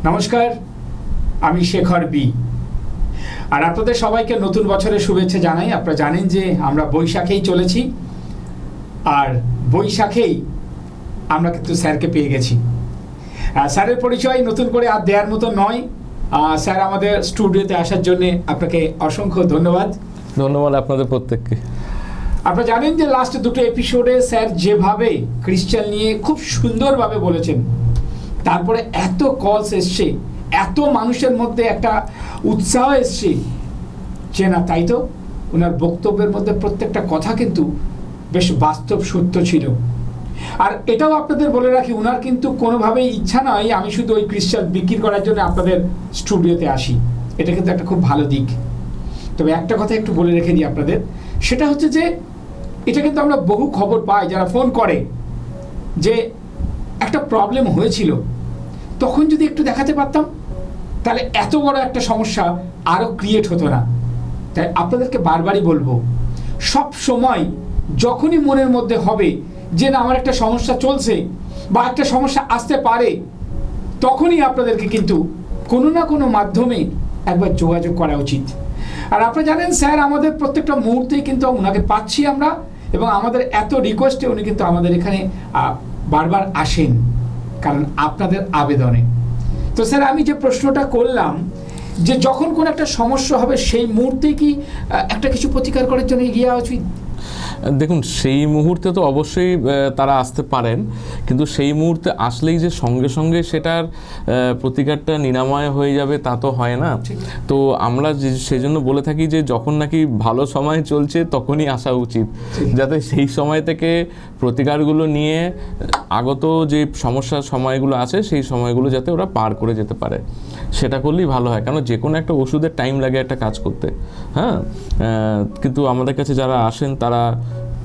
নমস্কার, আমি শেখর বি। আর আপনাদের সবাইকে নতুন বছরের শুভেচ্ছা জানাই। আপনারা জানেন যে আমরা বৈশাখেই চলেছি, আর বৈশাখেই আমরা কিন্তু স্যারকে পেয়ে গেছি। স্যারের পরিচয় নতুন করে আর দেওয়ার মতো নয়। স্যার আমাদের স্টুডিওতে আসার জন্য আপনাকে অসংখ্য ধন্যবাদ। ধন্যবাদ আপনাদের প্রত্যেককে। আপনারা জানেন যে লাস্ট দুটো এপিসোডে স্যার যেভাবে ক্রিশ্চান নিয়ে খুব সুন্দরভাবে বলেছেন, তারপরে এত কলস এসছে, এত মানুষের মধ্যে একটা উৎসাহ এসছে যে না, তাই তো ওনার বক্তব্যের মধ্যে প্রত্যেকটা কথা কিন্তু বেশ বাস্তব সত্য ছিল। আর এটাও আপনাদের বলে রাখি, ওনার কিন্তু কোনোভাবেই ইচ্ছা নয় আমি শুধু ওই ক্রিশ্চান বিক্রি করার জন্য আপনাদের স্টুডিওতে আসি। এটা কিন্তু একটা খুব ভালো দিক। তবে একটা কথা একটু বলে রেখে দিই আপনাদের, সেটা হচ্ছে যে এটা কিন্তু আমরা বহু খবর পাই, যারা ফোন করে যে একটা প্রবলেম হয়েছিল, তখন যদি একটু দেখাতে পারতাম তাহলে এত বড় একটা সমস্যা আরও ক্রিয়েট হতো না। তাই আপনাদেরকে বারবারই বলবো, সব সময় যখনই মনের মধ্যে হবে যে না আমার একটা সমস্যা চলছে বা একটা সমস্যা আসতে পারে, তখনই আপনাদেরকে কিন্তু কোনো না কোনো মাধ্যমে একবার যোগাযোগ করা উচিত। আর আপনারা জানেন স্যার আমাদের প্রত্যেকটা মুহূর্তেই কিন্তু ওনাকে পাচ্ছি আমরা, এবং আমাদের এত রিকোয়েস্টে উনি কিন্তু আমাদের এখানে বারবার আসেন, কারণ আপনাদের আবেদনে। তো স্যার আমি যে প্রশ্নটা করলাম যে যখন কোনো একটা সমস্যা হবে সেই মুহূর্তে কি একটা কিছু প্রতিকার করার জন্য এগিয়ে আসা উচিত? দেখুন, সেই মুহূর্তে তো অবশ্যই তারা আসতে পারেন, কিন্তু সেই মুহূর্তে আসলেই যে সঙ্গে সঙ্গে সেটার প্রতিকারটা নিরাময় হয়ে যাবে তা তো হয় না। তো আমরা সেই জন্য বলে থাকি যে যখন নাকি ভালো সময় চলছে তখনই আসা উচিত, যাতে সেই সময় থেকে প্রতিকারগুলো নিয়ে আগত যে সমস্যার সময়গুলো আছে সেই সময়গুলো যাতে ওরা পার করে যেতে পারে, সেটা করলেই ভালো হয়। কারণ যে কোনো একটা ওষুধের টাইম লাগে একটা কাজ করতে, হ্যাঁ। কিন্তু আমাদের কাছে যারা আসেন তারা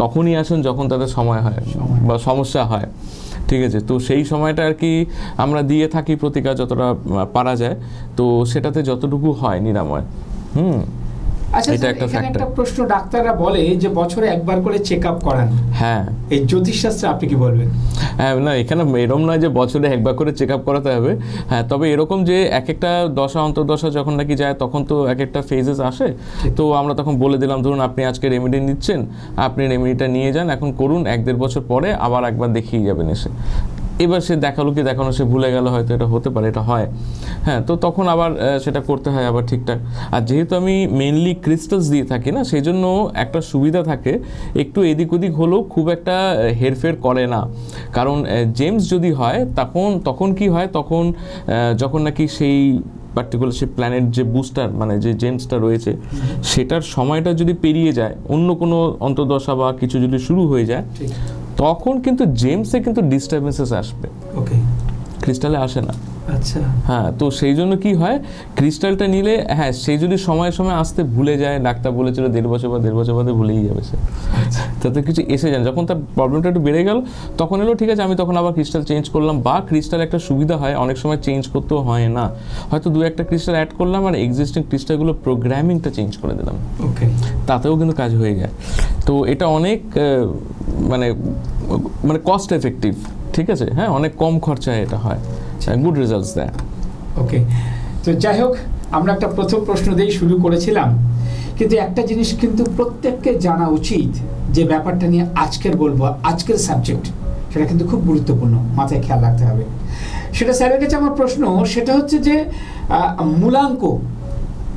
তখনই আসেন যখন তাদের সময় হয় বা সমস্যা হয়, ঠিক আছে। তো সেই সময়টা আর কি আমরা দিয়ে থাকি প্রতিকার যতটা পারা যায়, তো সেটাতে যতটুকু হয় নিরাময়। আচ্ছা, এটা একটা প্রশ্ন, ডাক্তাররা বলে যে বছরে একবার করে চেক আপ করান, হ্যাঁ, এই জ্যোতিষশাস্ত্রে আপনি কি বলবেন? হ্যাঁ, না, এখানে এরকম নয় যে বছরে একবার করে চেক আপ করাতে হবে, হ্যাঁ। তবে এরকম যে এক একটা দশা অন্তর্দশা যখন নাকি যায় তখন তো এক একটা ফেজেস আসে, তো আমরা তখন বলে দিলাম ধরুন আপনি আজকে রেমেডি নিচ্ছেন, আপনি রেমেডিটা নিয়ে যান, এখন করুন, 1-1.5 বছর পরে আবার একবার দেখিয়ে যাবেন এসে। এবার সে দেখালো কি দেখানো, সে ভুলে গেল, হয়তো এটা হতে পারে, এটা হয়, হ্যাঁ। তো তখন আবার সেটা করতে হয় আবার ঠিকঠাক। আর যেহেতু আমি মেনলি ক্রিস্টালস দিয়ে থাকি না, সেই জন্য একটা সুবিধা থাকে, একটু এদিক ওদিক হলেও খুব একটা হেরফের করে না। কারণ জেমস যদি হয় তখন কি হয়, তখন যখন নাকি সেই পার্টিকুলার সে প্ল্যানেট যে বুস্টার মানে যে জেমসটা রয়েছে সেটার সময়টা যদি পেরিয়ে যায়, অন্য কোনো অন্তর্দশা বা কিছু যদি শুরু হয়ে যায়, তখন কিন্তু জেমসে কিন্তু ডিস্টারবেন্সেস আসবে, ওকে, ক্রিস্টালে আসে না। আচ্ছা, হ্যাঁ। তো সেই জন্য কি হয়, ক্রিস্টালটা নিলে, হ্যাঁ, সেই যদি সময় আসতে ভুলে যায়, ডাক্তার বলেছিল 1.5 বছর বা 1.5 বছর বাদে ভুলেই যাবে সে, তাতে কিছু এসে যান, যখন তার প্রবলেমটা একটু বেড়ে গেল তখন এলো ঠিক আছে, আমি তখন আবার ক্রিস্টাল চেঞ্জ করলাম। বা ক্রিস্টাল একটা সুবিধা হয়, অনেক সময় চেঞ্জ করতেও হয় না, হয়তো 2-1টা ক্রিস্টাল অ্যাড করলাম আর এক্সিস্টিং ক্রিস্টালগুলো প্রোগ্রামিংটা চেঞ্জ করে দিলাম, ওকে, তাতেও কিন্তু কাজ হয়ে যায়। তো এটা অনেক মানে কস্ট এফেক্টিভ, ঠিক আছে, হ্যাঁ, অনেক কম খরচায় এটা হয়, গুড রেজাল্টস দেয়। ওকে, তো যাই হোক, আমরা একটা প্রথম প্রশ্ন দিয়েই শুরু করেছিলাম, কিন্তু একটা জিনিস কিন্তু প্রত্যেককে জানা উচিত, যে ব্যাপারটা নিয়ে আজকের বলবো, আজকের সাবজেক্ট, সেটা কিন্তু খুব গুরুত্বপূর্ণ, মাথায় খেয়াল রাখতে হবে। সেটা স্যারের কাছে আমার প্রশ্ন, সেটা হচ্ছে যে মূলাঙ্ক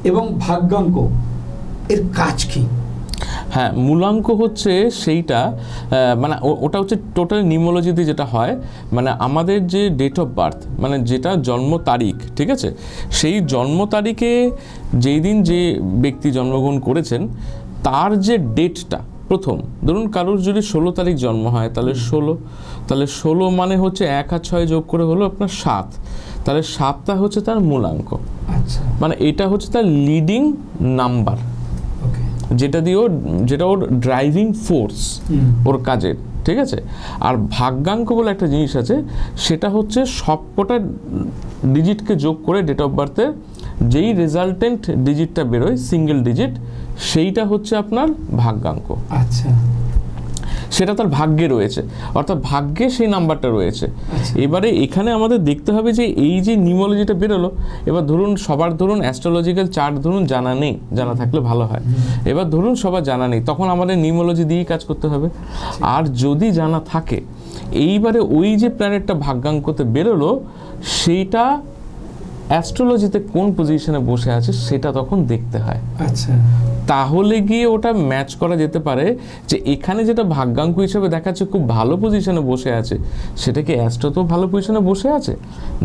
এবং ভাগ্যাঙ্ক এর কাজ কি? হ্যাঁ, মূলাঙ্ক হচ্ছে সেইটা, মানে ওটা হচ্ছে টোটাল নিউমোলজিতে যেটা হয়, মানে আমাদের যে ডেট অফ বার্থ, মানে যেটা জন্ম তারিখ, ঠিক আছে, সেই জন্ম তারিখে যেই দিন যে ব্যক্তি জন্মগ্রহণ করেছেন তার যে ডেটটা, প্রথম ধরুন কারোর যদি 16 তারিখ জন্ম হয় তাহলে 16 মানে হচ্ছে 1 আর 6 যোগ করে হলো আপনার 7, তাহলে 7টা হচ্ছে তার মূলাঙ্ক। আচ্ছা, মানে এটা হচ্ছে তার লিডিং নাম্বার, যেটা ওর ড্রাইভিং ফোর্স ওর কাজের, ঠিক আছে। আর ভাগ্যাঙ্ক বলে একটা জিনিস আছে, সেটা হচ্ছে সবকটা ডিজিটকে যোগ করে ডেট অফ বার্থে যেই রেজাল্টেন্ট ডিজিটটা বেরোয়, সিঙ্গেল ডিজিট, সেইটা হচ্ছে আপনার ভাগ্যাঙ্ক। আচ্ছা, সেটা তার ভাগ্যে রয়েছে, অর্থাৎ ভাগ্যে সেই নাম্বারটা রয়েছে। এবারে এখানে আমাদের দেখতে হবে যে এই যে নিউমোলজিটা বেরোলো, এবার ধরুন সবার ধরুন অ্যাস্ট্রোলজিক্যাল চার্ট ধরুন জানা নেই, জানা থাকলে ভালো হয়। এবার ধরুন সবার জানা নেই, তখন আমাদের নিউমোলজি দিয়েই কাজ করতে হবে। আর যদি জানা থাকে, এইবারে ওই যে প্ল্যানেটটা ভাগ্যাঙ্কতে বেরোলো সেইটা অ্যাস্ট্রোলজিতে কোন পজিশনে বসে আছে সেটা তখন দেখতে হয়। আচ্ছা, তাহলে গিয়ে ওটা ম্যাচ করা যেতে পারে যে এখানে যেটা ভাগ্যাঙ্ক হিসেবে দেখাচ্ছে খুব ভালো পজিশনে বসে আছে, সেটা কি অ্যাস্ট্রো তো ভালো পজিশনে বসে আছে?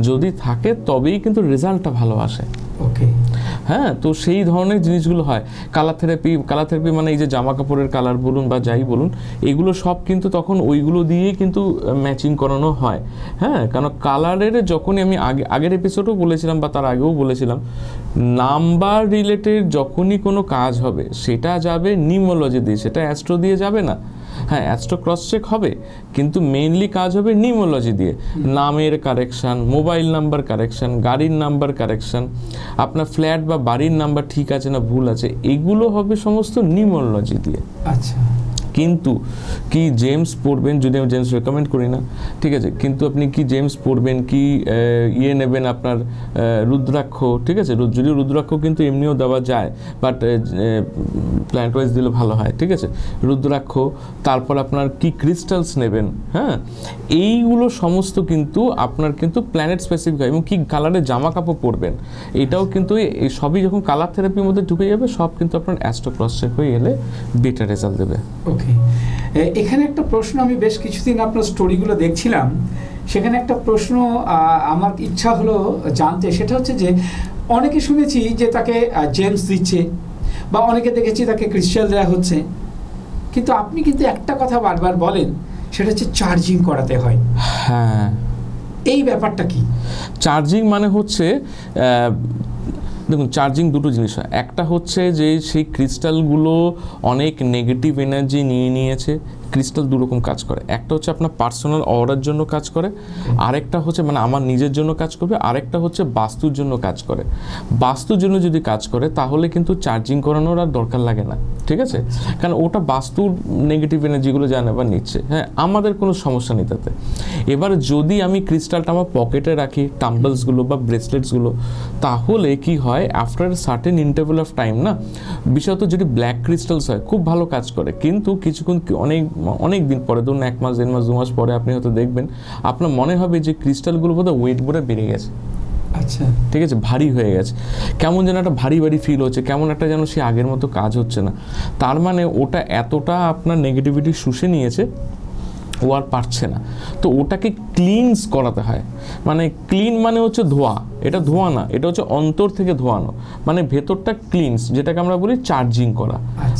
যদি থাকে তবেই কিন্তু রেজাল্টটা ভালো আসে। ওকে, হ্যাঁ, তো সেই ধরনের জিনিসগুলো হয়। কালার থেরাপি মানে এই যে জামা কাপড়ের কালার বলুন বা যাই বলুন, এগুলো সব কিন্তু তখন ওইগুলো দিয়েই কিন্তু ম্যাচিং করানো হয়। হ্যাঁ, কারণ কালারের যখনই আমি আগের এপিসোডও বলেছিলাম বা তার আগেও বলেছিলাম, নাম্বার রিলেটেড যখনই কোনো কাজ হবে সেটা যাবে নিউমোলজি দিয়ে, সেটা অ্যাস্ট্রো দিয়ে যাবে না। হ্যাঁ, অ্যাস্ট্রো ক্রস চেক হবে, কিন্তু মেইনলি কাজ হবে নিউমোলজি দিয়ে। নামের কারেকশান, মোবাইল নাম্বার কারেকশান, গাড়ির নাম্বার কারেকশান, আপনার ফ্ল্যাট বা বাড়ির নাম্বার ঠিক আছে না ভুল আছে, এগুলো হবে সমস্ত নিউমোলজি দিয়ে। আচ্ছা, কিন্তু কি জেমস পড়বেন, যদি আমি জেমস রেকমেন্ড করি না, ঠিক আছে, কিন্তু আপনি কি জেমস পড়বেন, কি নেবেন আপনার রুদ্রাক্ষ, ঠিক আছে, যদিও রুদ্রাক্ষ কিন্তু এমনিও দেওয়া যায়, বাট প্ল্যানেট ওয়াইজ দিলে ভালো হয়, ঠিক আছে, রুদ্রাক্ষ, তারপর আপনার কি ক্রিস্টালস নেবেন, হ্যাঁ, এইগুলো সমস্ত কিন্তু আপনার কিন্তু প্ল্যানেট স্পেসিফিক হয়। এবং কি কালারের জামা কাপড় পরবেন, এটাও কিন্তু এই সবই যখন কালার থেরাপির মধ্যে ঢুকে যাবে, সব কিন্তু আপনার অ্যাস্ট্রো ক্রস চেক হয়ে এলে বেটার রেজাল্ট দেবে। ওকে, এখানে একটা প্রশ্ন, আমি বেশ কিছুদিন আপনার স্টোরিগুলো দেখছিলাম, সেখানে একটা প্রশ্ন আমার ইচ্ছা হলো জানতে, সেটা হচ্ছে যে অনেকে শুনেছি যে তাকে জেমস দিচ্ছে, বা অনেকে দেখেছি তাকে ক্রিস্টাল দেওয়া হচ্ছে, কিন্তু আপনি কিন্তু একটা কথা বারবার বলেন, সেটা হচ্ছে চার্জিং করাতে হয়। হ্যাঁ, এই ব্যাপারটা কি? চার্জিং মানে হচ্ছে দেখুন, চার্জিং দুটো জিনিস হয়। একটা হচ্ছে যে সেই ক্রিস্টালগুলো অনেক নেগেটিভ এনার্জি নিয়ে নিয়েছে। ক্রিস্টাল দুরকম কাজ করে, একটা হচ্ছে আপনার পার্সোনাল অরার জন্য কাজ করে, আরেকটা হচ্ছে মানে আমার নিজের জন্য কাজ করবে, আরেকটা হচ্ছে বাস্তুর জন্য কাজ করে। বাস্তুর জন্য যদি কাজ করে তাহলে কিন্তু চার্জিং করানোর আর দরকার লাগে না, ঠিক আছে, কারণ ওটা বাস্তুর নেগেটিভ এনার্জিগুলো জানে বা নিচ্ছে। হ্যাঁ, আমাদের কোনো সমস্যা নেই তাতে। এবার যদি আমি ক্রিস্টালটা আমার পকেটে রাখি, টাম্বলসগুলো বা ব্রেসলেটসগুলো, তাহলে কি হয়, after certain interval of time না, বিশেষত যদি ব্ল্যাক ক্রিস্টালস হয় খুব ভালো কাজ করে, কিন্তু কিছুক্ষণ অনেক দিন পরে, ধরুন 1 মাস 1.5 মাস 2 মাস পরে আপনি হয়তো দেখবেন আপনার মনে হবে যে ক্রিস্টালগুলো বোধহয় ওয়েট বোধহয় বেড়ে গেছে। আচ্ছা, ঠিক আছে, ভারী হয়ে গেছে, কেমন যেন একটা ভারী ফিল হচ্ছে, কেমন একটা যেন সে আগের মতো কাজ হচ্ছে না। তার মানে ওটা এতটা আপনার নেগেটিভিটি শুষে নিয়েছে, ও আর পারছে না। তো ওটাকে ক্লিনস করাতে হয়। মানে ক্লিন মানে হচ্ছে ধোয়া, এটা ধোয়া না, এটা হচ্ছে অন্তর থেকে ধোয়ানো, মানে ভেতরটা ক্লিনস, যেটাকে আমরা বলি চার্জিং করা।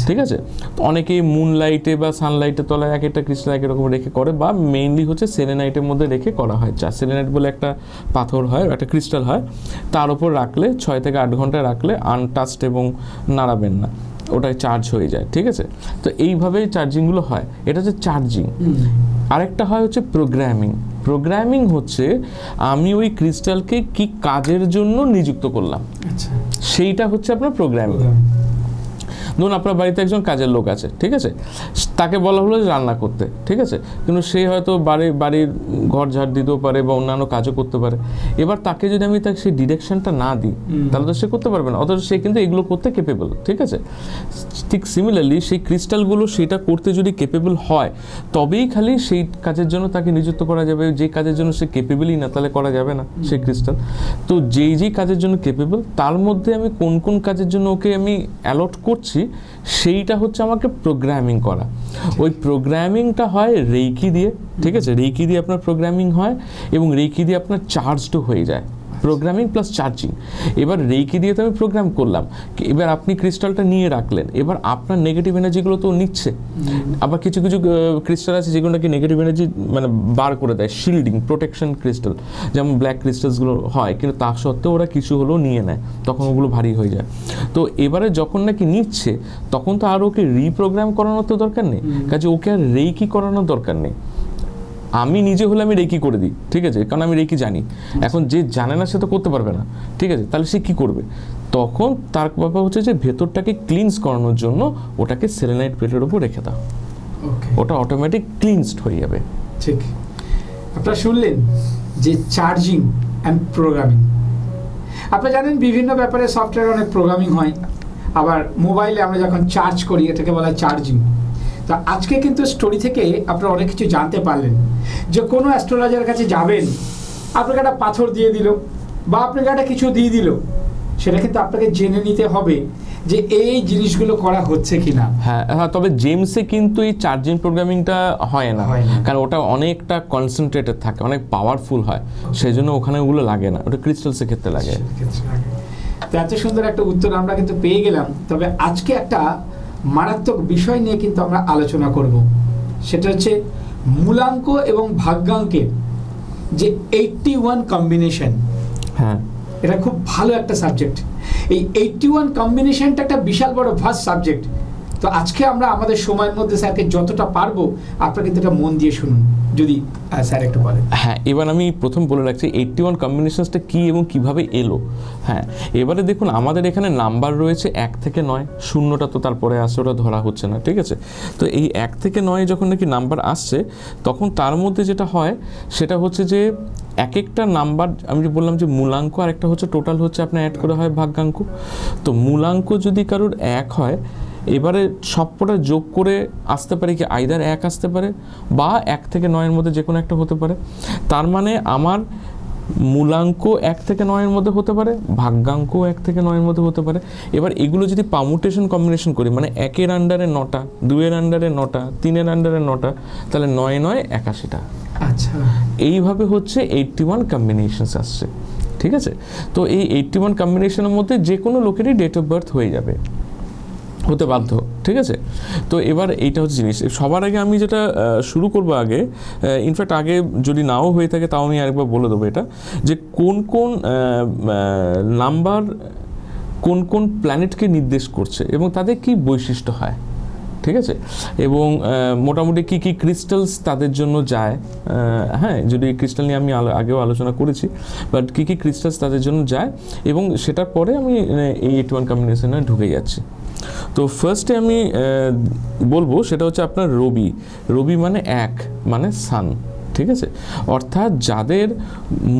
ঠিক আছে, তো অনেকেই মুনলাইটে বা সানলাইটের তলায় এক একটা ক্রিস্টাল এক রকম রেখে করে, বা মেইনলি হচ্ছে সেলেনাইটের মধ্যে রেখে করা হয়। সেলেনাইট বলে একটা পাথর হয়, একটা ক্রিস্টাল হয়, তার উপর রাখলে 6 থেকে 8 ঘন্টা রাখলে আনটাচড এবং নাড়াবেন না, ওটাই চার্জ হয়ে যায়। ঠিক আছে, তো এইভাবেই চার্জিংগুলো হয়, এটা হচ্ছে চার্জিং। আরেকটা হয় হচ্ছে প্রোগ্রামিং। প্রোগ্রামিং হচ্ছে আমি ওই ক্রিস্টালকে কি কাজের জন্য নিযুক্ত করলাম, সেইটা হচ্ছে আপনার প্রোগ্রামিং। ধরুন আপনার বাড়িতে একজন কাজের লোক আছে, ঠিক আছে, তাকে বলা হলো রান্না করতে, ঠিক আছে, কিন্তু সে হয়তো বাড়ির ঘর ঝাড় দিতেও পারে বা অন্যান্য কাজও করতে পারে। এবার তাকে যদি আমি তাকে সেই ডিরেকশনটা না দিই তাহলে তো সে করতে পারবে না, অথচ সে কিন্তু এগুলো করতে কেপেবল। ঠিক আছে, ঠিক সিমিলারলি সেই ক্রিস্টালগুলো সেটা করতে যদি কেপেবল হয় তবেই খালি সেই কাজের জন্য তাকে নিযুক্ত করা যাবে। যে কাজের জন্য সে কেপেবলই না তাহলে করা যাবে না সেই ক্রিস্টাল। তো যেই কাজের জন্য কেপেবল তার মধ্যে আমি কোন কোন কাজের জন্য ওকে আমি অ্যালট করছি সেইটা হচ্ছে আমাকে প্রোগ্রামিং করা। ওই প্রোগ্রামিংটা হয় রেইকি দিয়ে, ঠিক আছে, রেইকি দিয়ে আপনার প্রোগ্রামিং হয় এবং রেইকি দিয়ে আপনার চার্জডও হয়ে যায়। Programming plus charging. এবার রেইকি দিয়ে তো আমি প্রোগ্রাম করলাম, এবার আপনি ক্রিস্টালটা নিয়ে রাখলেন, এবার আপনার নেগেটিভ এনার্জিগুলো তো নিচ্ছে। আবার কিছু কিছু ক্রিস্টাল আছে যেগুলো নাকি নেগেটিভ এনার্জি মানে বার করে দেয়, শিল্ডিং, প্রোটেকশন ক্রিস্টাল, যেমন ব্ল্যাক ক্রিস্টালসগুলো হয়, কিন্তু তা সত্ত্বেও ওরা কিছু হলেও নিয়ে নেয়, তখন ওগুলো ভারী হয়ে যায়। তো এবারে যখন নাকি নিচ্ছে তখন তো আর ওকে রিপ্রোগ্রাম করানোর তো দরকার নেই, কাজে ওকে আর রেইকি করানোর দরকার নেই। আমি নিজে হলে আমি রেকি করে দিই, ঠিক আছে, কারণ আমি রেকি জানি। এখন যে জানে না সে তো করতে পারবে না, ঠিক আছে, তাহলে সে কি করবে? তখন তার ব্যাপার হচ্ছে যে ভেতরটাকে ক্লিনস করানোর জন্য ওটাকে সেলেনাইট প্লেটের উপর রেখে দাও। ওকে, ওটা অটোমেটিক ক্লিনসড হয়ে যাবে। ঠিক। আপনারা শুনলেন যে চার্জিং অ্যান্ড প্রোগ্রামিং। আপনারা জানেন বিভিন্ন ব্যাপারে সফটওয়্যার অনেক প্রোগ্রামিং হয়, আবার মোবাইলে আমরা যখন চার্জ করি এটাকে বলা হয় চার্জিং। তো আজকে কিন্তু স্টোরি থেকে আপনারা অনেক কিছু জানতে পারলেন, যে কোনো অ্যাস্ট্রোলজারের কাছে যাবেন, আপনাকে একটা পাথর দিয়ে দিল বা আপনাকে একটা কিছু দিয়ে দিল, সেটা কিন্তু আপনাকে জেনে নিতে হবে যে এই জিনিসগুলো করা হচ্ছে কিনা। হ্যাঁ হ্যাঁ, তবে জেমসে কিন্তু এই চার্জিং প্রোগ্রামিংটা হয় না, কারণ ওটা অনেকটা কনসেন্ট্রেটেড থাকে, অনেক পাওয়ারফুল হয়, সেই জন্য ওখানে ওগুলো লাগে না, ওটা ক্রিস্টালসের ক্ষেত্রে লাগে। তো এত সুন্দর একটা উত্তর আমরা কিন্তু পেয়ে গেলাম। তবে আজকে একটা মারাত্মক বিষয় নিয়ে কিন্তু আমরা আলোচনা করব, সেটা হচ্ছে মূলাঙ্ক এবং ভাগ্যাঙ্কের যে 81 কম্বিনেশন। হ্যাঁ, এটা খুব ভালো একটা সাবজেক্ট। এই 81 কম্বিনেশনটা একটা বিশাল বড় ভাস্ট সাবজেক্ট। তো আজকে আমরা আমাদের সময়ের মধ্যে স্যারকে যতটা পারবো আপনারা কিন্তু এটা মন দিয়ে শুনুন, যদি স্যার একটু বলেন। হ্যাঁ, এবার আমি প্রথম বলে রাখছি 81 কম্বিনেশনসটা কী এবং কিভাবে এলো। হ্যাঁ, এবারে দেখুন আমাদের এখানে নাম্বার রয়েছে 1 থেকে 9, শূন্যটা তো তারপরে আসছে, ওটা ধরা হচ্ছে না, ঠিক আছে। তো এই 1 থেকে 9 যখন নাকি নাম্বার আসছে, তখন তার মধ্যে যেটা হয় সেটা হচ্ছে যে এক একটা নাম্বার, আমি যে বললাম যে মূলাঙ্ক আর একটা হচ্ছে টোটাল হচ্ছে আপনার অ্যাড করে হয় ভাগ্যাঙ্ক। তো মূলাঙ্ক যদি কারোর 1 হয়, এবারে সবকটা যোগ করে আসতে পারে কি আইদার 1 আসতে পারে বা 1 থেকে 9-এর মধ্যে যে কোনো একটা হতে পারে। তার মানে আমার মূলাঙ্ক 1 থেকে 9-এর মধ্যে হতে পারে, ভাগ্যাঙ্ক 1 থেকে 9-এর মধ্যে হতে পারে। এবার এগুলো যদি পার্মুটেশন কম্বিনেশন করি, মানে 1-এর আন্ডারে 9টা, 2-এর আন্ডারে 9টা, 3-এর আন্ডারে 9টা, তাহলে 9 9 81টা। আচ্ছা, এইভাবে হচ্ছে 81 কম্বিনেশনস আসছে, ঠিক আছে। তো এই 81 কম্বিনেশনের মধ্যে যে কোনো লোকেরই ডেট অফ বার্থ হয়ে যাবে, হতে বাধ্য, ঠিক আছে। তো এবার এইটা হচ্ছে জিনিস। সবার আগে আমি যেটা শুরু করবো আগে, ইনফ্যাক্ট আগে যদি নাও হয়ে থাকে তাও আমি আরেকবার বলে দেবো এটা, যে কোন কোন নাম্বার কোন কোন প্ল্যানেটকে নির্দেশ করছে এবং তাদের কি বৈশিষ্ট্য হয়, ঠিক আছে। এবং মোটামুটি কী কী ক্রিস্টালস তাদের জন্য যায়। হ্যাঁ, যদি ক্রিস্টাল নিয়ে আমি আগেও আলোচনা করেছি, বাট কী কী ক্রিস্টালস তাদের জন্য যায়, এবং সেটার পরে আমি এই 81 কম্বিনেশনে ঢুকে যাচ্ছি। তো ফার্স্টে আমি বলবো সেটা হচ্ছে আপনার রবি। রবি মানে 1, মানে সান, ঠিক আছে। অর্থাৎ যাদের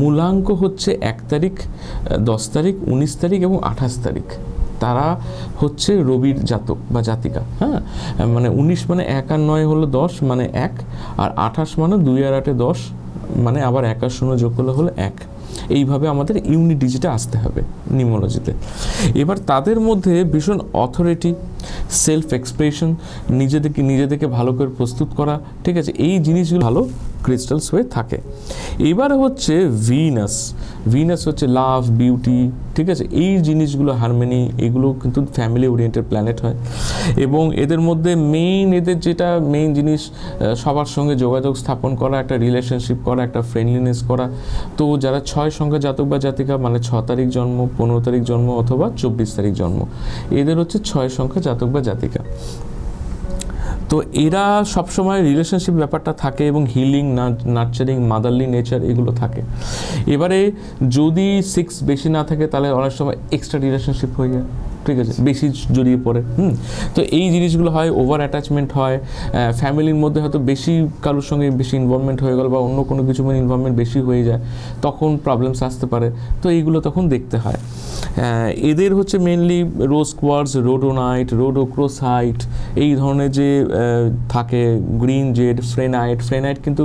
মূলাঙ্ক হচ্ছে 1 তারিখ, 10 তারিখ, 19 তারিখ এবং 28 তারিখ, তারা হচ্ছে রবির জাতক বা জাতিকা। হ্যাঁ, মানে 19 মানে 1 আর 9 হলো 10, মানে 1, আর 28 মানে 2 আর 8 10, মানে আবার 1 আর 0 যোগ করলে হলো 1। এইভাবে আমাদের ইউনিট ডিজিটে আসতে হবে নিউমোলজিতে। এবার তাদের মধ্যে ভীষণ অথরিটি, সেলফ এক্সপ্রেশন, নিজেদেরকে ভালো করে প্রস্তুত করা, ঠিক আছে, এই জিনিসগুলো ভালো ক্রিস্টালস হয়ে থাকে। এবার হচ্ছে ভিনাস। ভিনাস হচ্ছে লাভ, বিউটি, ঠিক আছে, এই জিনিসগুলো, হারমোনি, এগুলো কিন্তু ফ্যামিলি ওরিয়েন্টেড প্ল্যানেট হয়। এবং এদের মধ্যে এদের যেটা মেইন জিনিস, সবার সঙ্গে যোগাযোগ স্থাপন করা, একটা রিলেশনশিপ করা, একটা ফ্রেন্ডলিনেস করা। তো যারা 6 সংখ্যা জাতক বা জাতিকা, মানে 6 তারিখ জন্ম, 15 তারিখ জন্ম অথবা 24 তারিখ জন্ম, এদের হচ্ছে 6 সংখ্যা জাতক বা জাতিকা। তো এরা সবসময় রিলেশনশিপ ব্যাপারটা থাকে এবং হিলিং, নার্চারিং, মাদারলি নেচার এগুলো থাকে। এবারে যদি 6 বেশি না থাকে তাহলে অনেক সময় এক্সট্রা রিলেশনশিপ হয়ে যায়, ঠিক আছে, বেশি জড়িয়ে পড়ে। তো এই জিনিসগুলো হয়, ওভার অ্যাটাচমেন্ট হয়, ফ্যামিলির মধ্যে হয়তো বেশি কারোর সঙ্গে বেশি ইনভলভমেন্ট হয়ে গেল বা অন্য কোনো কিছু ইনভলভমেন্ট বেশি হয়ে যায়, তখন প্রবলেমস আসতে পারে। তো এইগুলো তখন দেখতে হয়। এদের হচ্ছে মেনলি রোজ কোয়ার্টজ, রোডোনাইট, রোডোক্রোসাইট, এই ধরনের যে থাকে, গ্রিন জেড, ফ্রেনাইট কিন্তু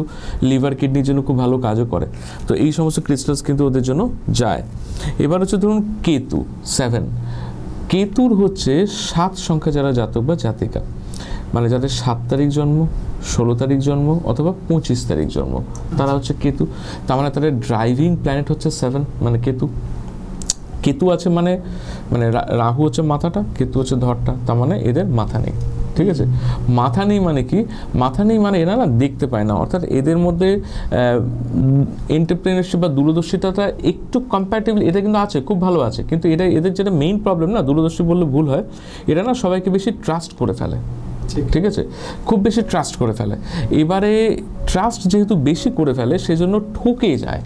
লিভার কিডনির জন্য খুব ভালো কাজও করে। তো এই সমস্ত ক্রিস্টালস কিন্তু ওদের জন্য যায়। এবার হচ্ছে ধরুন কেতু 7। কেতুর হচ্ছে 7 সংখ্যা যারা জাতক বা জাতিকা, মানে যাদের 7 তারিখ জন্ম, 16 তারিখ জন্ম অথবা 25 তারিখ জন্ম, তারা হচ্ছে কেতু। তার মানে তাদের ড্রাইভিং প্ল্যানেট হচ্ছে 7, মানে কেতু। কেতু আছে মানে রাহু হচ্ছে মাথাটা, কেতু হচ্ছে ধরটা, তার মানে এদের মাথা নেই, ঠিক আছে। মাথা নেই মানে কি? মাথা নেই মানে এরা না দেখতে পায় না, অর্থাৎ এদের মধ্যে এন্টারপ্রেনারশিপ বা দূরদর্শিতাটা একটু কম্প্যারেটিভলি এটা কিন্তু আছে, খুব ভালো আছে, কিন্তু এদের যেটা মেইন প্রবলেম না, দূরদর্শী বললে ভুল হয়, এরা না সবাইকে বেশি ট্রাস্ট করে ফেলে, ঠিক আছে, খুব বেশি ট্রাস্ট করে ফেলে। এবারে ট্রাস্ট যেহেতু বেশি করে ফেলে সেজন্য ঠকে যায়,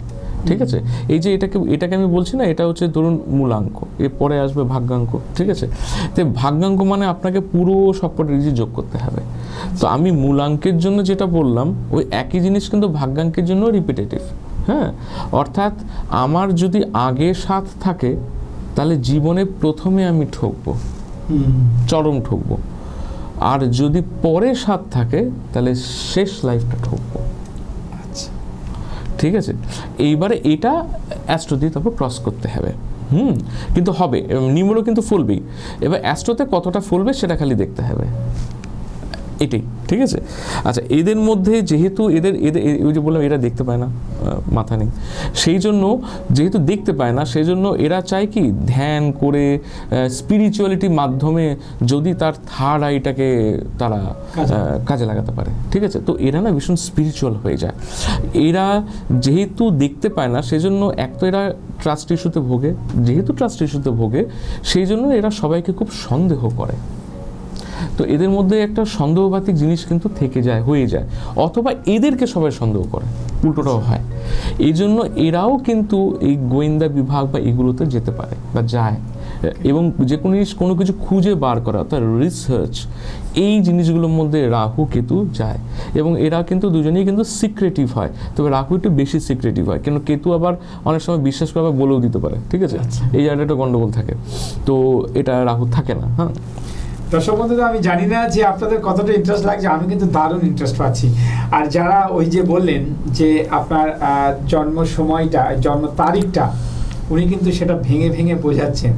ঠিক আছে। এই যে এটাকে আমি বলছি না, এটা হচ্ছে ধরুন মূলাঙ্ক, এরপরে আসবে ভাগ্যাঙ্ক, ঠিক আছে। তো ভাগ্যাঙ্ক মানে আপনাকে পুরো সবকটা ডিজিট যোগ করতে হবে। তো আমি মূলাঙ্কের জন্য যেটা বললাম ওই একই জিনিস কিন্তু ভাগ্যাঙ্কের জন্য রিপিটেটিভ। হ্যাঁ, অর্থাৎ আমার যদি আগে 7 থাকে তাহলে জীবনে প্রথমে আমি ঠকবো, চরম ঠকবো। আর যদি পরে 7 থাকে তাহলে শেষ লাইফটা ঠকবো। ঠিক আছে, এইবারে এটা অ্যাস্ট্রো দিয়ে তারপর ক্রস করতে হবে। কিন্তু হবে, নিউমেরো কিন্তু ফুলবেই। এবার অ্যাস্ট্রোতে কতটা ফুলবে সেটা খালি দেখতে হবে, এটাই। ঠিক আছে, আচ্ছা এদের মধ্যে যেহেতু এদের ওই যে বললাম এরা দেখতে পায় না, মাথা নেই, সেই জন্য যেহেতু দেখতে পায় না সেই জন্য এরা চায় কি ধ্যান করে স্পিরিচুয়ালিটির মাধ্যমে যদি তার থার্ড আইটাকে তারা কাজে লাগাতে পারে। ঠিক আছে, তো এরা না ভীষণ স্পিরিচুয়াল হয়ে যায়। এরা যেহেতু দেখতে পায় না সেই জন্য এক তো এরা ট্রাস্ট ইস্যুতে ভোগে, যেহেতু ট্রাস্ট ইস্যুতে ভোগে সেই জন্য এরা সবাইকে খুব সন্দেহ করে। তো এদের মধ্যে একটা সন্দেহবাতিক জিনিস কিন্তু থেকে যায়, হয়ে যায়, অথবা এদেরকে সবাই সন্দেহ করে, উল্টোটাও হয়। এই জন্য এরাও কিন্তু এই গোয়েন্দা বিভাগ বা এগুলোতে যেতে পারে বা যায়, এবং যে কোনো কিছু খুঁজে বার করা অর্থাৎ রিসার্চ, এই জিনিসগুলোর মধ্যে রাহু কেতু যায়। এবং এরা কিন্তু দুজনেই কিন্তু সিক্রেটিভ হয়, তবে রাহু একটু বেশি সিক্রেটিভ হয়, কেন কেতু আবার অনেক সময় বিশ্বাস করে বলেও দিতে পারে। ঠিক আছে, এই জায়গাটা একটা গন্ডগোল থাকে, তো এটা রাহু থাকে না। হ্যাঁ দর্শক বন্ধুরা, আমি জানি না যে আপনাদের কতটা ইন্টারেস্ট লাগছে, আমি কিন্তু দারুণ ইন্টারেস্ট পাচ্ছি। আর যারা ওই যে বললেন যে আপনার জন্ম সময়টা, জন্ম তারিখটা, উনি কিন্তু সেটা ভেঙে ভেঙে বোঝাচ্ছেন।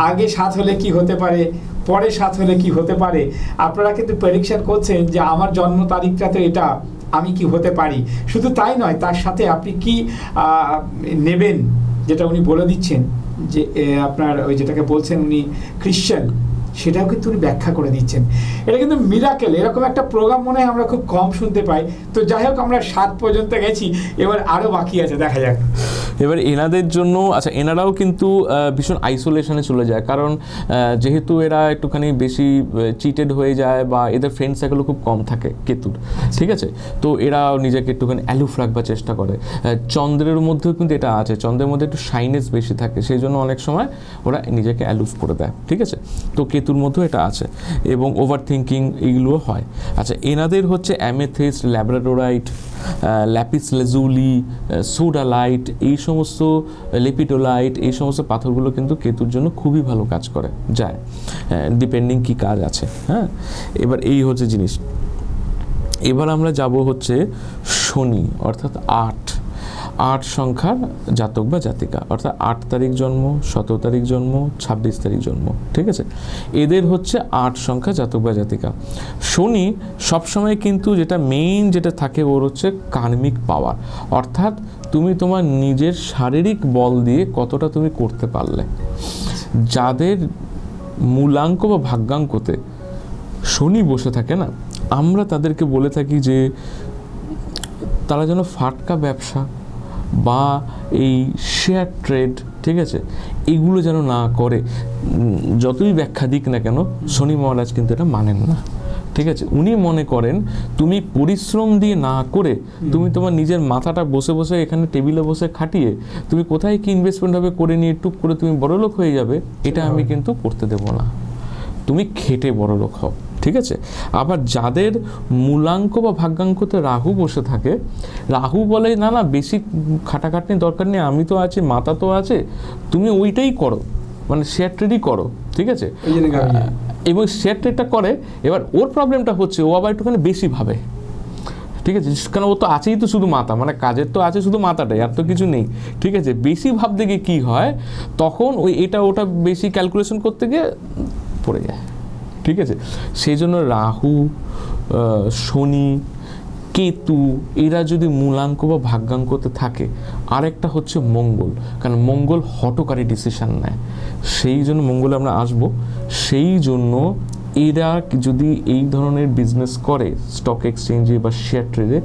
আগে 7 হলে কি হতে পারে, পরে 7 হলে কি হতে পারে, আপনারা কিন্তু প্রেডিকশন করছেন যে আমার জন্ম তারিখটাতে এটা, আমি কি হতে পারি। শুধু তাই নয়, তার সাথে আপনি কি নেবেন যেটা উনি বলে দিচ্ছেন, যে আপনার ওই যেটাকে বলছেন উনি খ্রিশ্চান, সেটাও কিন্তু উনি ব্যাখ্যা করে দিচ্ছেন। এটা কিন্তু মিরাকেল। এরকম একটা প্রোগ্রাম মনে হয় আমরা খুব কম শুনতে পাই। তো যাই হোক, আমরা 7 পর্যন্ত গেছি, এবার আরও বাকি আছে, দেখা যাক। এবার এনাদের জন্য, আচ্ছা এনারাও কিন্তু ভীষণ আইসোলেশনে চলে যায়, কারণ যেহেতু এরা একটুখানি বেশি চিটেড হয়ে যায় বা এদের ফ্রেন্ড সার্কেলও খুব কম থাকে কেতুর। ঠিক আছে, তো এরা নিজেকে একটুখানি অ্যালুফ রাখবার চেষ্টা করে। চন্দ্রের মধ্যেও কিন্তু এটা আছে, চন্দ্রের মধ্যে একটু শাইনেস বেশি থাকে, সেই জন্য অনেক সময় ওরা নিজেকে অ্যালুফ করে দেয়। ঠিক আছে, তো কেতুর মধ্যেও এটা আছে, এবং ওভার থিঙ্কিং এইগুলো হয়। আচ্ছা এনাদের হচ্ছে অ্যামেথিস্ট, ল্যাব্রাডোরাইট, ল্যাপিস লাজুলি, সোডালাইট, এই সমস্ত লেপিটোলাইট, এই সমস্ত পাথরগুলো কিন্তু কেতুর জন্য খুবই ভালো কাজ করে যায়, ডিপেন্ডিং কি কাজ আছে। হ্যাঁ, এবার এই হচ্ছে জিনিস। এবার আমরা যাব হচ্ছে শনি, অর্থাৎ 8 সংখ্যার জাতক বা জাতিকা, অর্থাৎ 8 তারিখ জন্ম, 17 তারিখ জন্ম, 26 তারিখ জন্ম। ঠিক আছে, এদের হচ্ছে 8 সংখ্যা জাতক বা জাতিকা। শনি সবসময় কিন্তু যেটা মেইন যেটা থাকে ওর হচ্ছে কার্মিক পাওয়ার, অর্থাৎ তুমি তোমার নিজের শারীরিক বল দিয়ে কতটা তুমি করতে পারলে। যাদের মূলাঙ্ক বা ভাগ্যাঙ্কতে শনি বসে থাকে না, আমরা তাদেরকে বলে থাকি যে তারা যেন ফাটকা ব্যবসা বা এই শেয়ার ট্রেড, ঠিক আছে, এগুলো যেন না করে। যতই ব্যাখ্যা দিক না কেন, শনি মহারাজ কিন্তু এটা মানেন না। ঠিক আছে, উনি মনে করেন তুমি পরিশ্রম দিয়ে না করে তুমি তোমার নিজের মাথাটা বসে বসে এখানে টেবিলে বসে খাটিয়ে তুমি কোথায় কি ইনভেস্টমেন্ট হবে করে নিয়ে টুক করে তুমি বড়লোক হয়ে যাবে, এটা আমি কিন্তু করতে দেব না। তুমি খেটে বড়লোক হও। ঠিক আছে, আবার যাদের মূলাঙ্ক বা ভাগ্যাঙ্কতে রাহু বসে থাকে, রাহু বলে না না বেশি খাটাখাটনি দরকার নেই, আমি তো আছি, মাথা তো আছে, তুমি ওইটাই করো, মানে শেয়ার ট্রেডই করো। ঠিক আছে, এবং শেয়ার ট্রেডটা করে। এবার ওর প্রবলেমটা হচ্ছে ও আবার একটুখানি বেশি ভাবে। ঠিক আছে, কারণ ও তো আছেই তো শুধু মাথা, মানে কাজের তো আছে শুধু মাথাটাই, আর তো কিছু নেই। ঠিক আছে, বেশি ভাবতে গিয়ে কী হয়, তখন ওই এটা ওটা বেশি ক্যালকুলেশন করতে গিয়ে পড়ে যায়। ঠিক আছে, সেই জন্য রাহু, শনি, কেতু এরা যদি মূলাঙ্ক বা ভাগ্যাঙ্কতে থাকে, আরেকটা হচ্ছে মঙ্গল, কারণ মঙ্গল হঠকারী ডিসিশন নেয়, সেই জন্য মঙ্গলে আমরা আসবো। সেই জন্য এরা যদি এই ধরনের বিজনেস করে স্টক এক্সচেঞ্জে বা শেয়ার ট্রেডে,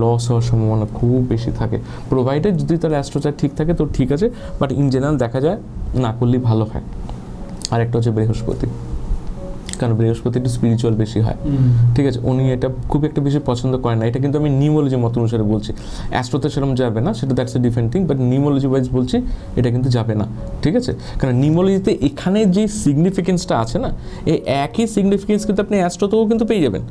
লস হওয়ার সম্ভাবনা খুব বেশি থাকে, প্রোভাইডেড যদি তার অ্যাস্ট্রোচার্ট ঠিক থাকে তো ঠিক আছে, বাট ইন জেনারেল দেখা যায় না করলেই ভালো হয়। আরেকটা হচ্ছে বৃহস্পতি, কারণ বৃহস্পতি একটু স্পিরিচুয়াল বেশি হয়, ঠিক আছে, উনি এটা খুব একটা বেশি পছন্দ করেন না। এটা কিন্তু আমি নিউমোলজি মত অনুসারে বলছি, অ্যাস্ট্রোতে সেরকম যাবে না, সেটা that's a different thing, but নিউমোলজি wise বলছি এটা কিন্তু যাবে না, ঠিক আছে। কারণ নিউমোলজিতে এখানে যে সিগনিফিকেন্সটা আছে না, এই একই সিগনিফিকেন্স কিন্তু আপনি অ্যাস্ট্রোতেও কিন্তু পেয়ে যাবেন।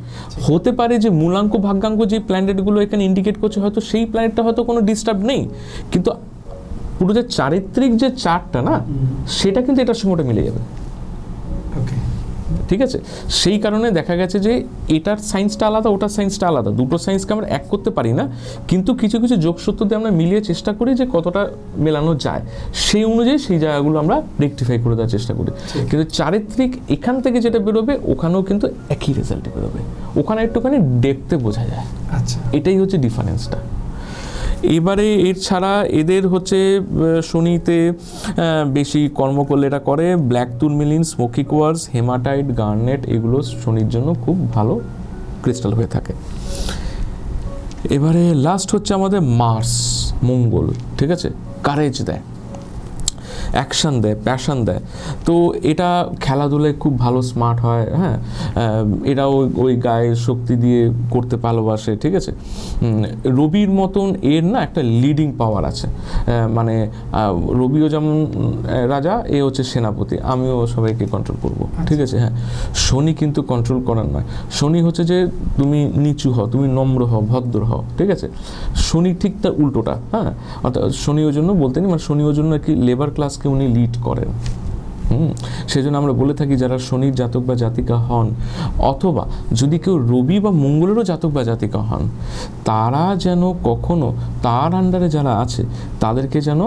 হতে পারে যে মূলাঙ্ক ভাগ্যাঙ্ক যে প্ল্যানেটগুলো এখানে ইন্ডিকেট করছে, হয়তো সেই প্ল্যানেটটা হয়তো কোনো ডিস্টার্ব নেই, কিন্তু পুরো যে চারিত্রিক যে চার্টটা না, সেটা কিন্তু এটার সঙ্গে ওটা মিলে যাবে, ঠিক আছে। সেই কারণে দেখা গেছে যে এটার সায়েন্সটা আলাদা, ওটার সায়েন্সটা আলাদা, দুটো সায়েন্সকে আমরা এক করতে পারি না, কিন্তু কিছু কিছু যোগসূত্র দিয়ে আমরা মিলিয়ে চেষ্টা করি যে কতটা মেলানো যায়, সেই অনুযায়ী সেই জায়গাগুলো আমরা রেকটিফাই করে দেওয়ার চেষ্টা করি। কিন্তু চারিত্রিক এখান থেকে যেটা বেরোবে ওখানেও কিন্তু একই রেজাল্ট বেরোবে, ওখানে একটুখানি ডেপথে বোঝা যায়। আচ্ছা, এটাই হচ্ছে ডিফারেন্সটা। এবারে এর ছাড়া এদের হচ্ছে শনিতে বেশি কর্ম করলে এটা করে black tourmaline, smoky quartz, hematite, garnet, এগুলো শনির জন্য খুব ভালো ক্রিস্টাল হয়ে থাকে। এবারে লাস্ট হচ্ছে আমাদের মার্স, মঙ্গল, ঠিক আছে, কারেজ দেয়, অ্যাকশান দেয়, প্যাশন দেয়, তো এটা খেলাধুলায় খুব ভালো স্মার্ট হয়, হ্যাঁ, এরাও ওই গায়ে শক্তি দিয়ে করতে ভালোবাসে, ঠিক আছে। রবির মতন এর না একটা লিডিং পাওয়ার আছে, মানে রবিও যেমন রাজা, এ হচ্ছে সেনাপতি, আমিও সবাইকে কন্ট্রোল করব, ঠিক আছে। হ্যাঁ, শনি কিন্তু কন্ট্রোল করার নয়, শনি হচ্ছে যে তুমি নিচু হও, তুমি নম্র হও, ভদ্র হও, ঠিক আছে। শনি ঠিক তার উল্টোটা, হ্যাঁ, অর্থাৎ শনি ওই জন্য বলতে নেই, মানে শনি ওই জন্য আর কি লেবার ক্লাসকে উনি লিড করেন। সেই জন্য আমরা বলে থাকি যারা শনির জাতক বা জাতিকা হন, অথবা যদি কেউ রবি বা মঙ্গলেরও জাতক বা জাতিকা হন, তারা যেন কখনো তার আন্ডারে যারা আছে তাদেরকে যেন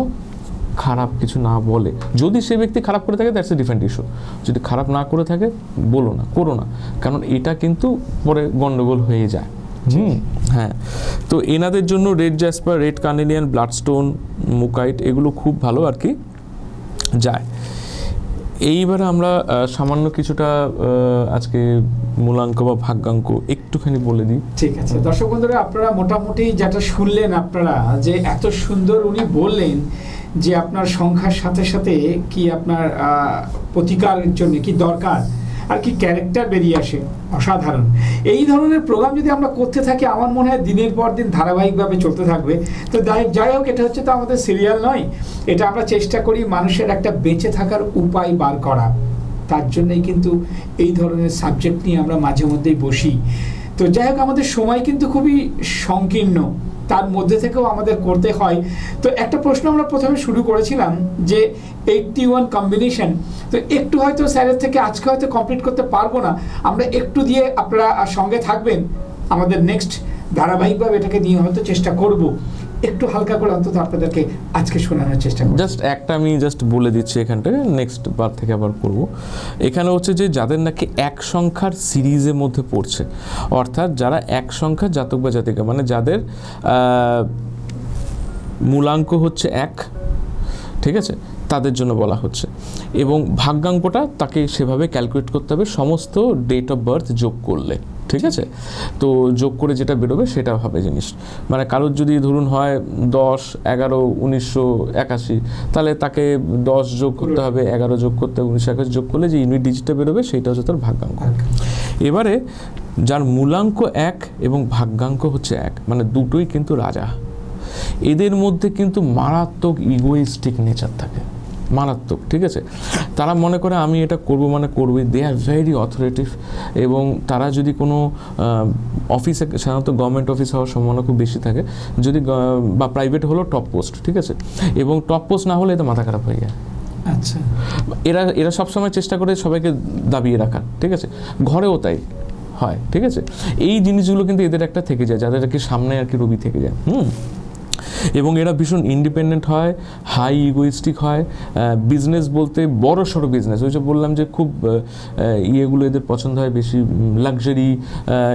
খারাপ কিছু না বলে। যদি সে ব্যক্তি খারাপ করে থাকে দ্যাটস এ ডিফারেন্ট ইস্যু, যদি খারাপ না করে থাকে বলো না, করো না, কারণ এটা কিন্তু পরে গন্ডগোল হয়ে যায়। হ্যাঁ, তো এনাদের জন্য রেড জ্যাসপার, রেড কার্নেলিয়ান, ব্লাডস্টোন, মুকাইট, এগুলো খুব ভালো আর কি যায়। এইবারে আমরা সামান্য কিছুটা আজকে মূলাঙ্ক বা ভাগ্যাঙ্ক একটুখানি বলে দিই। ঠিক আছে দর্শক বন্ধুরা, আপনারা মোটামুটি যেটা শুনলেন, আপনারা যে এত সুন্দর উনি বললেন যে আপনার সংখ্যার সাথে সাথে কি আপনার প্রতিকারের জন্য কি দরকার আর কি ক্যারেক্টার বেরিয়ে আসে, অসাধারণ। এই ধরনের প্রোগ্রাম যদি আমরা করতে থাকি, আমার মনে হয় দিনের পর দিন ধারাবাহিকভাবে চলতে থাকবে। তো যাই হোক, এটা হচ্ছে তো আমাদের সিরিয়াল নয়, এটা আমরা চেষ্টা করি মানুষের একটা বেঁচে থাকার উপায় বার করা, তার জন্যই কিন্তু এই ধরনের সাবজেক্ট নিয়ে আমরা মাঝে মধ্যেই বসি। তো যাই হোক, আমাদের সময় কিন্তু খুবই সংকীর্ণ, তার মধ্যে থেকেও আমাদের করতে হয়। তো একটা প্রশ্ন আমরা প্রথমে শুরু করেছিলাম যে 81 কম্বিনেশন, তো একটু হয়তো স্যারের থেকে আজকে হয়তো কমপ্লিট করতে পারবো না, আমরা একটু দিয়ে আপনারা সঙ্গে থাকবেন, আমাদের নেক্সট ধারাবাহিকভাবে এটাকে নিয়ে হয়তো চেষ্টা করব, একটু হালকা করে অন্তত আপনাদেরকে আজকে শোনানোর চেষ্টা করব। জাস্ট একটা আমি জাস্ট বলে দিচ্ছি এখানটায়, নেক্সট বার থেকে আবার করব। এখানে হচ্ছে যে যাদের নাকি এক সংখ্যার সিরিজের মধ্যে পড়ছে, অর্থাৎ যারা এক সংখ্যার জাতক বা জাতিকা, মানে যাদের মূলাঙ্ক হচ্ছে 1, ঠিক আছে, তাদের জন্য বলা হচ্ছে, এবং ভাগ্যাঙ্কটা তাকে সেভাবে ক্যালকুলেট করতে হবে সমস্ত ডেট অফ বার্থ যোগ করলে, ঠিক আছে। তো যোগ করে যেটা বেরোবে সেটা হবে জিনিস, মানে কারোর যদি ধরুন হয় 10-11-1981, তাহলে তাকে 10 যোগ করতে হবে, 11 যোগ করতে হবে, 1981 যোগ করলে যে ইউনিট ডিজিটটা বেরোবে সেটা হচ্ছে তার ভাগ্যাঙ্ক। এবারে যার মূলাঙ্ক 1 এবং ভাগ্যাঙ্ক হচ্ছে 1, মানে দুটোই কিন্তু রাজা, এদের মধ্যে কিন্তু মারাত্মক ইগোইস্টিক নেচার থাকে, মারাত্মক, ঠিক আছে। তারা মনে করে আমি এটা করবো মানে করবই, দে আর ভেরি অথরিটিভ, এবং তারা যদি কোনো অফিসে, সাধারণত গভর্নমেন্ট অফিস হওয়ার সম্ভাবনা খুব বেশি থাকে, যদি বা প্রাইভেট হলো টপ পোস্ট, ঠিক আছে, এবং টপ পোস্ট না হলে এতে মাথা খারাপ হয়ে যায়। আচ্ছা, এরা সবসময় চেষ্টা করে সবাইকে দাবিয়ে রাখার, ঠিক আছে, ঘরেও তাই হয়, ঠিক আছে। এই জিনিসগুলো কিন্তু এদের একটা থেকে যায়, যাদের আর কি সামনে আর কি রবি থেকে যায়। এবং এরা ভীষণ ইন্ডিপেন্ডেন্ট হয়, হাই ইগোইস্টিক হয়, বিজনেস বলতে বড় সড়ো বিজনেস, ওই যে বললাম যে খুব ইয়েগুলো এদের পছন্দ হয় বেশি, লাক্সারি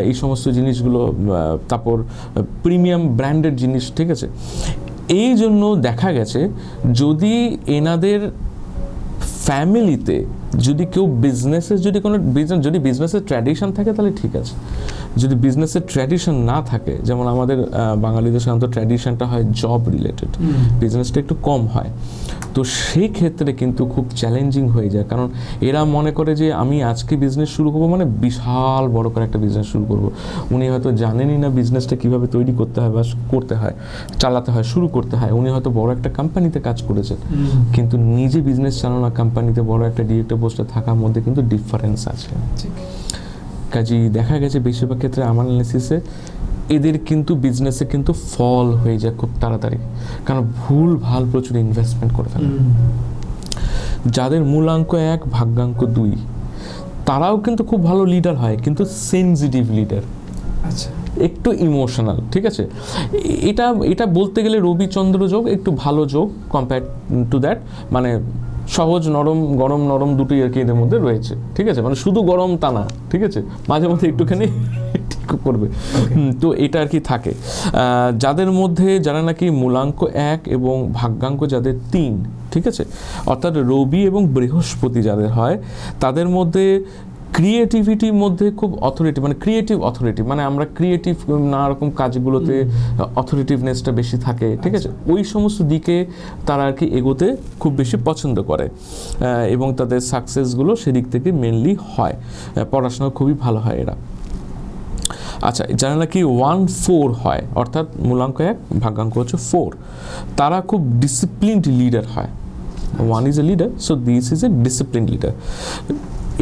এই সমস্ত জিনিসগুলো, তারপর প্রিমিয়াম ব্র্যান্ডেড জিনিস, ঠিক আছে। এই জন্য দেখা গেছে যদি এনাদের ফ্যামিলিতে যদি কেউ বিজনেসের যদি কোনো বিজনেসের ট্র্যাডিশন থাকে তাহলে ঠিক আছে, যদি বিজনেসের ট্র্যাডিশন না থাকে, যেমন আমাদের বাঙালিদের সাধারণত ট্র্যাডিশনটা হয় জব রিলেটেড, বিজনেসটা একটু কম হয়, তো সেই ক্ষেত্রে কিন্তু খুব চ্যালেঞ্জিং হয়ে যায়। কারণ এরা মনে করে যে আমি আজকে বিজনেস শুরু করবো মানে বিশাল বড় করে একটা বিজনেস শুরু করব। উনি হয়তো জানেনই না বিজনেসটা কীভাবে তৈরি করতে হয় বা করতে হয়, চালাতে হয়, শুরু করতে হয়। উনি হয়তো বড় একটা কোম্পানিতে কাজ করেছেন, কিন্তু নিজে বিজনেস চালানো কোম্পানিতে বড় একটা ডিরেক্টর পোস্টে থাকার মধ্যে কিন্তু ডিফারেন্স আছে। কাজেই দেখা গেছে বেশিরভাগ ক্ষেত্রে আমার অ্যানালিসিসে এদের কিন্তু বিজনেসে কিন্তু ফল হয়ে যায় খুব তাড়াতাড়ি, কারণ ভুল ভাল প্রচুর ইনভেস্টমেন্ট করে ফেলে। যাদের মূলাঙ্ক 1 ভাগ্যাঙ্ক 2 তারাও কিন্তু খুব ভালো লিডার হয়, কিন্তু সেনজিটিভ লিডার, আচ্ছা, একটু ইমোশনাল। ঠিক আছে, এটা বলতে গেলে রবিচন্দ্র যোগ একটু ভালো যোগ কম্পেয়ার টু দ্যাট, মানে সহজ নরম, গরম নরম দুটোই আর কি এদের মধ্যে রয়েছে। ঠিক আছে, মানে শুধু গরম তা না, ঠিক আছে, মাঝে মধ্যে একটুখানি ঠিক করবে। তো এটা আর কি থাকে। যাদের মধ্যে যারা নাকি মূলাঙ্ক 1 এবং ভাগ্যাঙ্ক যাদের 3, ঠিক আছে, অর্থাৎ রবি এবং বৃহস্পতি যাদের হয়, তাদের মধ্যে ক্রিয়েটিভিটির মধ্যে খুব অথরিটি, মানে ক্রিয়েটিভ অথরিটি, মানে আমরা ক্রিয়েটিভ নানা রকম কাজগুলোতে অথরিটিভনেসটা বেশি থাকে। ঠিক আছে, ওই সমস্ত দিকে তারা আর কি এগোতে খুব বেশি পছন্দ করে এবং তাদের সাকসেসগুলো সেদিক থেকে মেনলি হয়। পড়াশোনা খুবই ভালো হয় এরা। আচ্ছা, যারা নাকি 1-4 হয়, অর্থাৎ মূলাঙ্ক 1 ভাগ্যাঙ্ক হচ্ছে 4, তারা খুব ডিসিপ্লিনড লিডার হয়। 1 is a leader, so this is a discipline leader.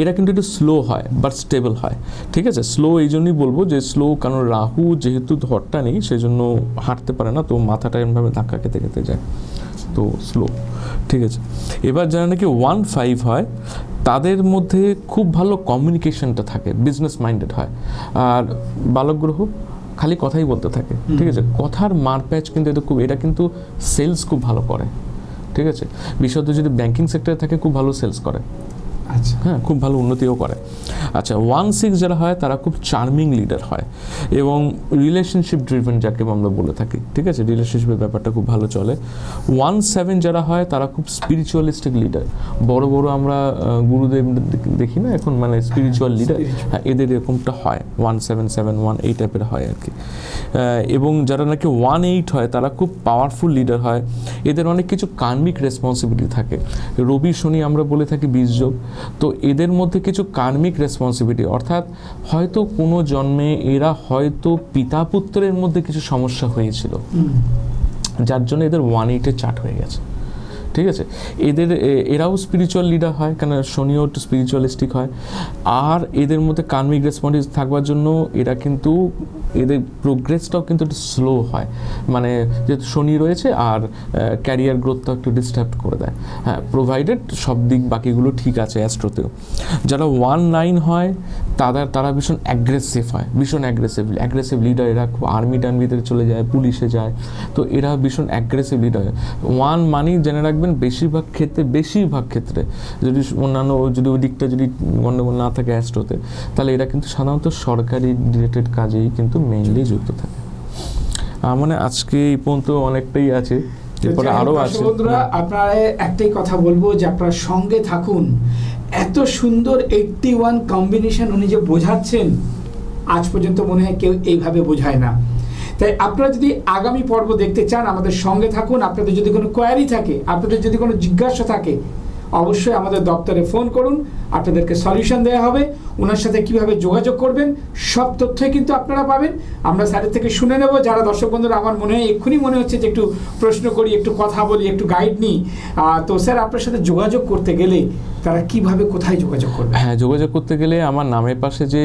এরা কিন্তু একটু স্লো হয় বাট স্টেবল হয়। ঠিক আছে, স্লো এই জন্যই বলবো যে স্লো, কারণ রাহু যেহেতু ধরটা নেই সেই জন্য হাঁটতে পারে না, তো মাথাটা এমনভাবে ধাক্কা খেতে খেতে যায়, তো স্লো। ঠিক আছে, এবার যারা নাকি 1-5 হয় তাদের মধ্যে খুব ভালো কমিউনিকেশনটা থাকে, বিজনেস মাইন্ডেড হয়। আর বালক গ্রহ খালি কথাই বলতে থাকে। ঠিক আছে, কথার মারপ্যাচ কিন্তু এটা কিন্তু সেলস খুব ভালো করে। ঠিক আছে, বিশেষত যদি ব্যাংকিং সেক্টরে থাকে খুব ভালো সেলস করে। আচ্ছা, হ্যাঁ, খুব ভালো উন্নতিও করে। আচ্ছা, 1-6 যারা হয় তারা খুব চার্মিং লিডার হয় এবং রিলেশনশিপ ড্রিভেন যাকে আমরা বলে থাকি। ঠিক আছে, রিলেশনশিপের ব্যাপারটা খুব ভালো চলে। 1-7 যারা হয় তারা খুব স্পিরিচুয়ালিস্টিক লিডার, বড় বড় আমরা গুরুদেব দেখি না এখন, মানে স্পিরিচুয়াল লিডার, হ্যাঁ এদের এরকমটা হয়। 1-7-7-1 এই টাইপের হয় আর কি। এবং যারা নাকি 1-8 হয় তারা খুব পাওয়ারফুল লিডার হয়। এদের অনেক কিছু কার্মিক রেসপন্সিবিলিটি থাকে। রবি শনি আমরা বলে থাকি 20 যোগ, তো এদের মধ্যে কিছু কার্মিক রেসপন্সিবিলিটি, অর্থাৎ হয়তো কোনো জন্মে এরা হয়তো পিতা পুত্রের মধ্যে কিছু সমস্যা হয়েছিল, যার জন্য এদের 1-8 চার্ট হয়ে গেছে। ঠিক আছে, এরাও স্পিরিচুয়াল লিডার হয়, কারণ শনিও একটু স্পিরিচুয়ালিস্টিক হয়। আর এদের মধ্যে কার্মিক রেসপন্সিবিলিটি থাকবার জন্য এরা কিন্তু এদের প্রোগ্রেসটাও কিন্তু একটু স্লো হয়, মানে যেহেতু শনি রয়েছে আর ক্যারিয়ার গ্রোথটাও একটু ডিস্টার্ব করে দেয়। হ্যাঁ, প্রোভাইডেড সব দিক বাকিগুলো ঠিক আছে অ্যাস্ট্রোতেও। যারা 1-9 হয় তারা ভীষণ অ্যাগ্রেসিভ হয়, ভীষণ অ্যাগ্রেসিভ লিডার। এরা খুব টার্মিতে চলে যায়, পুলিশে যায়, তো এরা ভীষণ অ্যাগ্রেসিভ লিডার। 1 মানেই জেনে রাখবেন বেশিরভাগ ক্ষেত্রে যদি অন্যান্য যদি ওই দিকটা যদি গণ্ডগোল না থাকে অ্যাস্ট্রোতে, তাহলে এরা কিন্তু সাধারণত সরকারি রিলেটেড কাজেই কিন্তু মেইনলি যুক্ত থাকে। মানে আজকে এই পর্যন্ত অনেকটাই আছে, এরপরে আরও আছে। বন্ধুরা, আপনারা একটাই কথা বলবো যে আপনারা সঙ্গে থাকুন। এত সুন্দর 81 কম্বিনেশন উনি যে বোঝাচ্ছেন, আজ পর্যন্ত মনে হয় কেউ এইভাবে বোঝায় না। তাই আপনারা যদি আগামী পর্ব দেখতে চান আমাদের সঙ্গে থাকুন। আপনাদের যদি কোনো কোয়ারি থাকে, আপনাদের যদি কোনো জিজ্ঞাসা থাকে, অবশ্যই আমাদের দপ্তরে ফোন করুন, আপনাদেরকে সলিউশন দেওয়া হবে। ওনার সাথে কিভাবে যোগাযোগ করবেন সব তথ্যই কিন্তু আপনারা পাবেন। আমরা স্যারের থেকে শুনে নেব। যারা দর্শক বন্ধুরা, আমার মনে হয় এক্ষুনি মনে হচ্ছে যে একটু প্রশ্ন করি, একটু কথা বলি, একটু গাইড নিই। তো স্যার, আপনার সাথে যোগাযোগ করতে গেলে তারা কিভাবে, কোথায় যোগাযোগ করবে? হ্যাঁ, যোগাযোগ করতে গেলে আমার নামের পাশে যে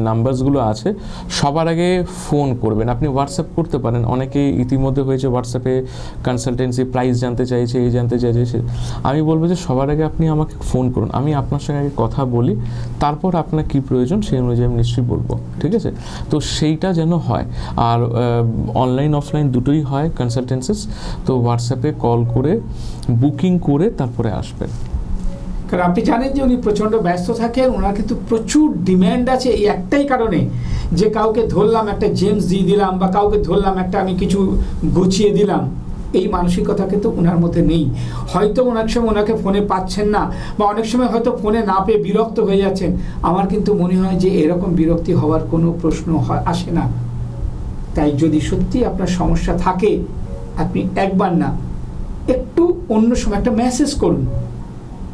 নাম্বারসগুলো আছে সবার আগে ফোন করবেন। আপনি হোয়াটসঅ্যাপ করতে পারেন, অনেকে ইতিমধ্যে হয়েছে হোয়াটসঅ্যাপে কনসালটেন্সি প্রাইস জানতে চাইছে, এই জানতে চাইছে। আমি বলবো যে সবার আগে আপনি আমাকে ফোন করুন, আমি আপনার সঙ্গে আগে কথা বলি, তারপর আপনার কী প্রয়োজন সেই অনুযায়ী আমি নিশ্চয়ই বলবো। ঠিক আছে, তো সেইটা যেন হয়। আর অনলাইন অফলাইন দুটোই হয় কনসালটেন্সিস, তো হোয়াটসঅ্যাপে কল করে বুকিং করে তারপরে আসবেন। কারণ আপনি জানেন যে উনি প্রচণ্ড ব্যস্ত থাকেন, ওনার কিন্তু প্রচুর ডিম্যান্ড আছে এই একটাই কারণে যে কাউকে ধরলাম একটা জেমস দিয়ে দিলাম, বা কাউকে ধরলাম একটা আমি কিছু গুছিয়ে দিলাম, এই মানসিকতা কিন্তু ওনার মধ্যে নেই। হয়তো অনেক সময় ওনাকে ফোনে পাচ্ছেন না, বা অনেক সময় হয়তো ফোনে না পেয়ে বিরক্ত হয়ে যাচ্ছেন। আমার কিন্তু মনে হয় যে এরকম বিরক্তি হওয়ার কোনো প্রশ্ন আসে না। তাই যদি সত্যি আপনার সমস্যা থাকে, আপনি একবার না, একটু অন্য সময় একটা মেসেজ করুন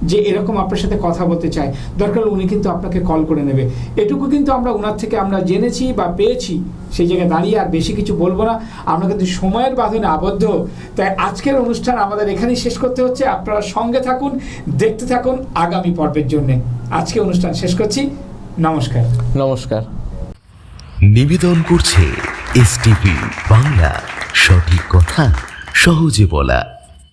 যে এরকম আপনার সাথে কথা বলতে চায়। দরকার উনি কিন্তু আপনাকে কল করে নেবে। এটুকু কিন্তু আমরা ওনার থেকে আমরা জেনেছি বা পেয়েছি। সেই জায়গায় দাঁড়িয়ে আর বেশি কিছু বলবো না, আমরা কিন্তু সময়ের বাঁধনে আবদ্ধ। তাই আজকের অনুষ্ঠান আমাদের এখানেই শেষ করতে হচ্ছে। আপনারা সঙ্গে থাকুন, দেখতে থাকুন আগামী পর্বের জন্যে। আজকে অনুষ্ঠান শেষ করছি। নমস্কার। নমস্কার। নিবেদন করছে এসটিভি বাংলা, সঠিক কথা সহজে বলা।